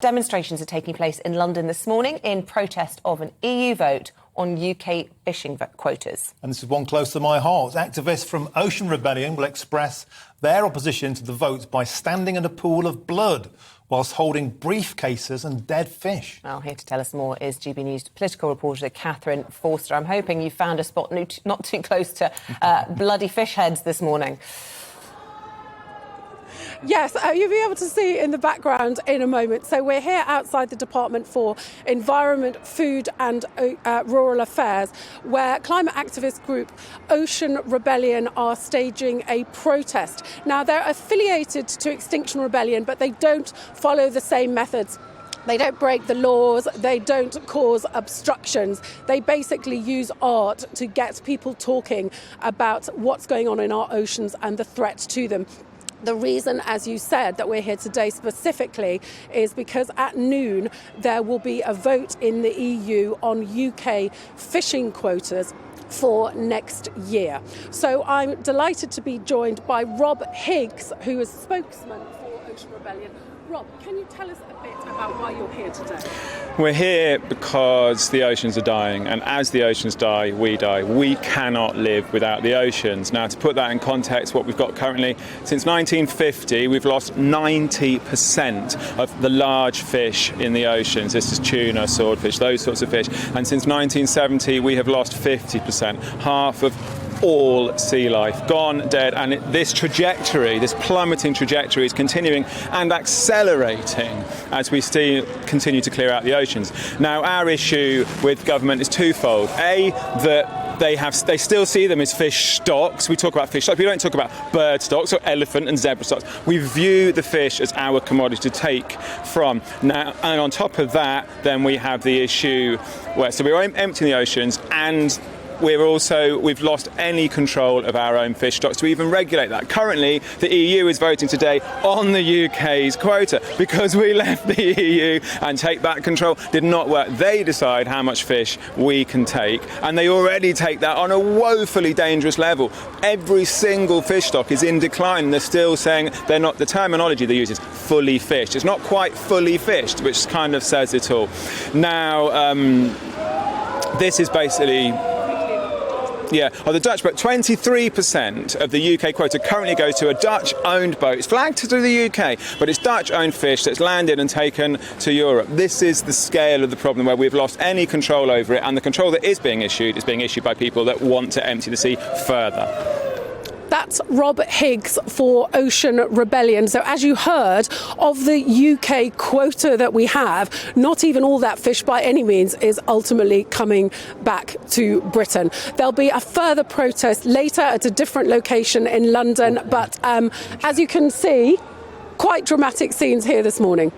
Demonstrations are taking place in London this morning in protest of an EU vote on UK fishing quotas. And this is one close to my heart. Activists from Ocean Rebellion will express their opposition to the vote by standing in a pool of blood whilst holding briefcases and dead fish. Well, here to tell us more is GB News political reporter Katherine Forster. I'm hoping you found a spot not too close to bloody fish heads this morning. Yes, you'll be able to see in the background in a moment. So we're here outside the Department for Environment, Food and Rural Affairs, where climate activist group Ocean Rebellion are staging a protest. Now, they're affiliated to Extinction Rebellion, but they don't follow the same methods. They don't break the laws, they don't cause obstructions. They basically use art to get people talking about what's going on in our oceans and the threat to them. The reason, as you said, that we're here today specifically is because at noon there will be a vote in the EU on UK fishing quotas for next year. So I'm delighted to be joined by Rob Higgs, who is spokesman for Ocean Rebellion. Rob, can you tell us a bit about why you're here today? We're here because the oceans are dying, and as the oceans die, we die. We cannot live without the oceans. Now, to put that in context, what we've got currently, since 1950, we've lost 90% of the large fish in the oceans. This is tuna, swordfish, those sorts of fish. And since 1970, we have lost 50%, half of all sea life gone, dead, and this trajectory, this plummeting trajectory, is continuing and accelerating as we continue to clear out the oceans. Now, our issue with government is twofold. A, that they still see them as fish stocks. We talk about fish stocks. We don't talk about bird stocks or elephant and zebra stocks. We view the fish as our commodity to take from. Now, and on top of that, then we have the issue where we're emptying the oceans, and we've lost any control of our own fish stocks to even regulate that. Currently, the EU is voting today on the UK's quota because we left the EU and take back control did not work. They decide how much fish we can take, and they already take that on a woefully dangerous level. Every single fish stock is in decline. They're still saying they're not, the terminology they use is fully fished. It's not quite fully fished, which kind of says it all. Now, this is basically... the Dutch boat, 23% of the UK quota currently goes to a Dutch-owned boat. It's flagged to the UK, but it's Dutch-owned fish that's landed and taken to Europe. This is the scale of the problem where we've lost any control over it, and the control that is being issued by people that want to empty the sea further. That's Rob Higgs for Ocean Rebellion. So as you heard, of the UK quota that we have, not even all that fish by any means is ultimately coming back to Britain. There'll be a further protest later at a different location in London. But as you can see, quite dramatic scenes here this morning.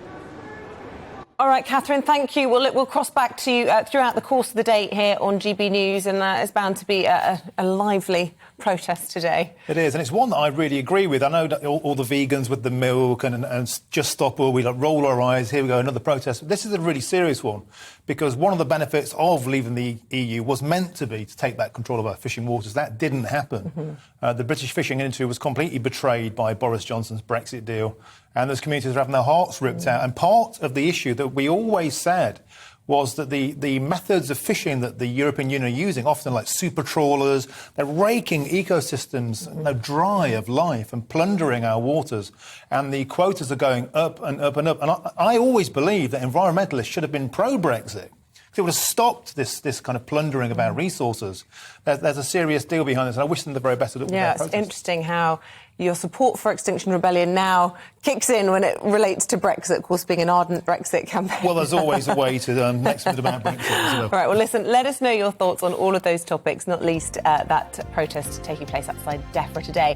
All right, Katherine, thank you. We'll cross back to you throughout the course of the day here on GB News, and it's bound to be a lively protest today. It is, and it's one that I really agree with. I know that all the vegans with the milk and just stop, or we roll our eyes, here we go, another protest. But this is a really serious one, because one of the benefits of leaving the EU was meant to be to take back control of our fishing waters. That didn't happen. The British fishing industry was completely betrayed by Boris Johnson's Brexit deal, and those communities are having their hearts ripped out. And part of the issue that we always said was that the methods of fishing that the European Union are using, often like super trawlers, they're raking ecosystems dry of life and plundering our waters. And the quotas are going up and up and up. And I always believe that environmentalists should have been pro-Brexit. It would have stopped this kind of plundering of our resources. There's a serious deal behind this, and I wish them the very best of luck with their protest. It's interesting how your support for Extinction Rebellion now kicks in when it relates to Brexit, of course, being an ardent Brexit campaign. Well, there's always a way to next bit about Brexit as well. All right, well, listen, let us know your thoughts on all of those topics, not least that protest taking place outside DEFRA today.